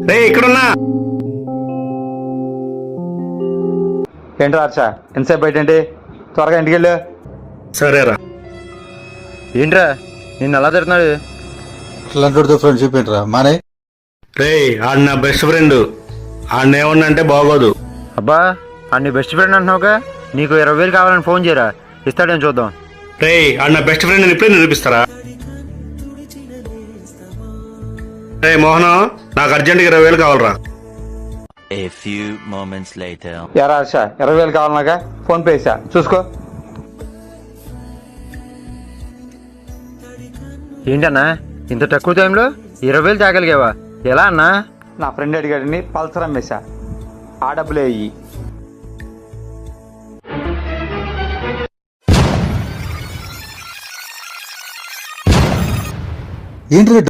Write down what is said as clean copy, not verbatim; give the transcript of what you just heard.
రే ఇక్కడున్నా. ఏంటి హర్ష ఎంతసేపు బయట ఏంటి? త్వరగా ఇంటికి వెళ్ళు. సరేరా. ఏంట్రా నిన్ను అలా తిడుతున్నాడు? ఇట్లాంటితో ఫ్రెండ్షిప్ ఏంట్రా మానే. రే ఆడు నా బెస్ట్ ఫ్రెండ్, ఆడనేమన్నా అంటే బాగోదు. అబ్బా నీ బెస్ట్ ఫ్రెండ్ అంటున్నావుగా, నీకు 20,000 కావాలని ఫోన్ చేయరా, ఇస్తాడేం చూద్దాం. రే ఆడు నా బెస్ట్ ఫ్రెండ్ అని ఇప్పుడే నిరూపిస్తారా? రే మోహనం, నాకు అర్జెంట్గా 20,000 కావాలరా. A few moments later. ఎరా హర్ష 20,000 కావాలన్నాగా, ఫోన్ పే చేశా, చూసుకో. ఏంటన్నా ఇంత తక్కువ టైంలో 20,000 తేగలిగావా? ఎలా అన్నా? నా ఫ్రెండ్ అడిగాడని పల్సర్ అమ్మేశా, ఆ డబ్బులే అయ్యి. ఏంటి